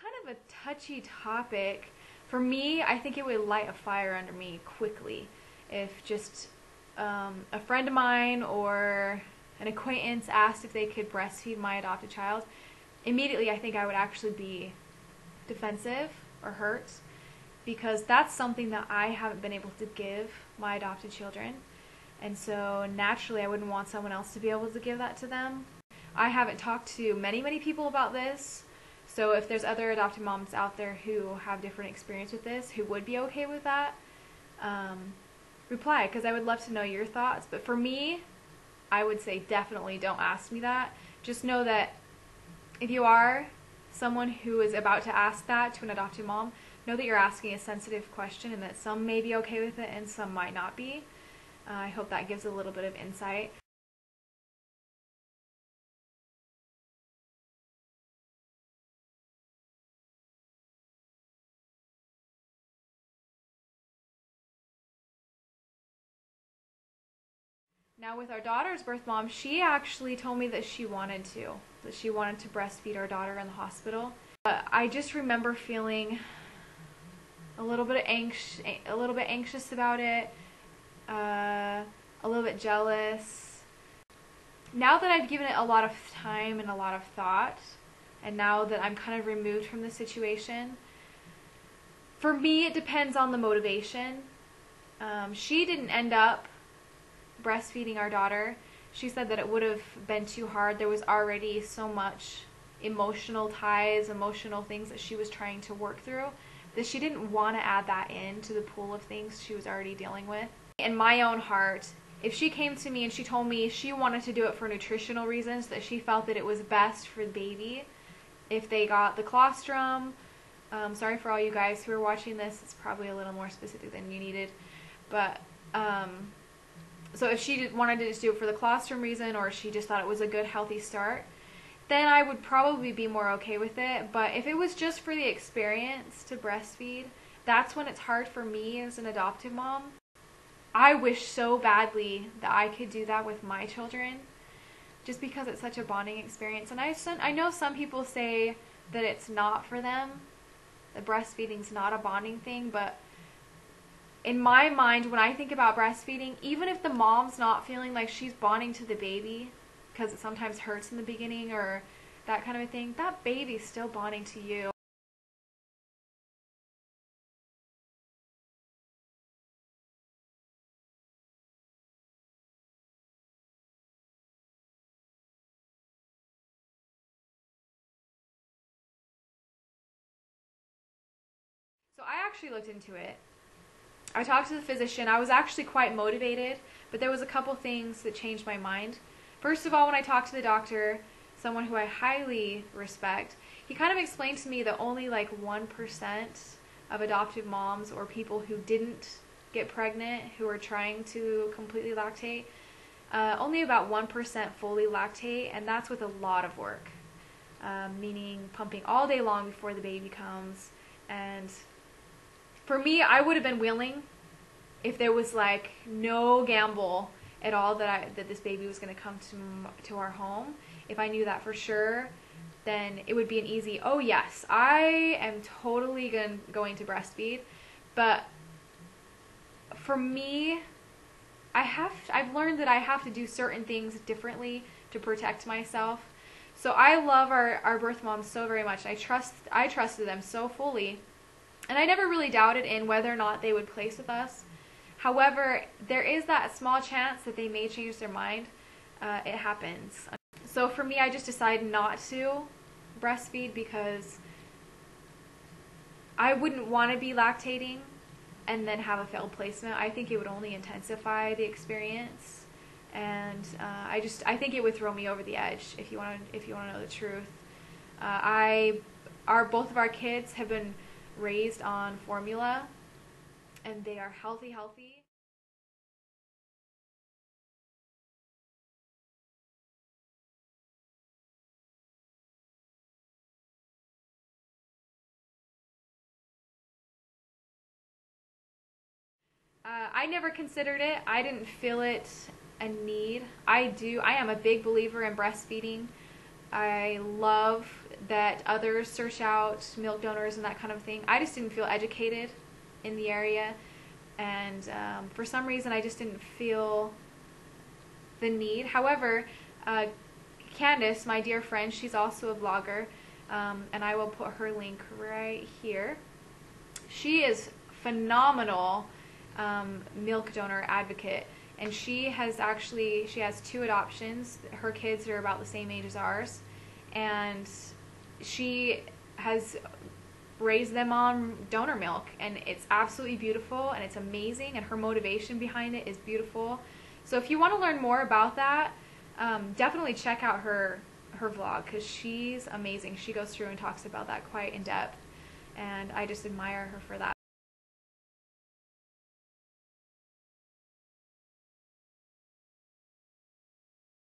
kind of a touchy topic. For me, I think it would light a fire under me quickly if just a friend of mine or an acquaintance asked if they could breastfeed my adopted child. Immediately, I think I would actually be defensive or hurt because that's something that I haven't been able to give my adopted children. And so naturally, I wouldn't want someone else to be able to give that to them. I haven't talked to many people about this. So if there's other adopted moms out there who have different experience with this, who would be okay with that, reply, because I would love to know your thoughts. But for me, I would say definitely don't ask me that. Just know that if you are someone who is about to ask that to an adopted mom, know that you're asking a sensitive question and that some may be okay with it and some might not be. I hope that gives a little bit of insight. Now with our daughter's birth mom, she actually told me that she wanted to breastfeed our daughter in the hospital. I just remember feeling a little bit anxious about it, a little bit jealous. Now that I've given it a lot of time and a lot of thought, and now that I'm kind of removed from the situation, for me it depends on the motivation. She didn't end up breastfeeding our daughter. She said that it would have been too hard. There was already so much emotional ties, emotional things that she was trying to work through, that she didn't want to add that into the pool of things she was already dealing with. In my own heart, if she came to me and she told me she wanted to do it for nutritional reasons, that she felt that it was best for the baby if they got the colostrum. Sorry for all you guys who are watching this, it's probably a little more specific than you needed, but so if she wanted to just do it for the colostrum reason, or she just thought it was a good healthy start, then I would probably be more okay with it. But if it was just for the experience to breastfeed, that's when it's hard for me as an adoptive mom. I wish so badly that I could do that with my children, just because it's such a bonding experience. And I know some people say that it's not for them, that breastfeeding's not a bonding thing, but in my mind, when I think about breastfeeding, even if the mom's not feeling like she's bonding to the baby, because it sometimes hurts in the beginning or that kind of a thing, that baby's still bonding to you. So I actually looked into it. I talked to the physician. I was actually quite motivated, but there was a couple things that changed my mind. First of all, when I talked to the doctor, someone who I highly respect, he kind of explained to me that only like 1% of adoptive moms or people who didn't get pregnant, who are trying to completely lactate, only about 1% fully lactate, and that's with a lot of work, meaning pumping all day long before the baby comes. And for me, I would have been willing if there was like no gamble at all that this baby was going to come to our home. If I knew that for sure, then it would be an easy, oh yes, I am totally going to breastfeed. But for me, I've learned that I have to do certain things differently to protect myself. So I love our birth moms so very much. I trusted them so fully. And I never really doubted in whether or not they would place with us. However, there is that small chance that they may change their mind. It happens. So for me, I just decided not to breastfeed because I wouldn't want to be lactating and then have a failed placement. I think it would only intensify the experience, and I think it would throw me over the edge. If you want to know the truth, both of our kids have been raised on formula, and they are healthy. I never considered it. I didn't feel it a need. I am a big believer in breastfeeding I love that others search out milk donors and that kind of thing. I just didn't feel educated in the area, and for some reason I just didn't feel the need. However, Candace, my dear friend, she's also a vlogger, and I will put her link right here. She is phenomenal milk donor advocate, and she has 2 adoptions. Her kids are about the same age as ours, and she has raised them on donor milk, and it's absolutely beautiful and it's amazing, and her motivation behind it is beautiful. So if you want to learn more about that, definitely check out her vlog, because she's amazing. She goes through and talks about that quite in depth, and I just admire her for that.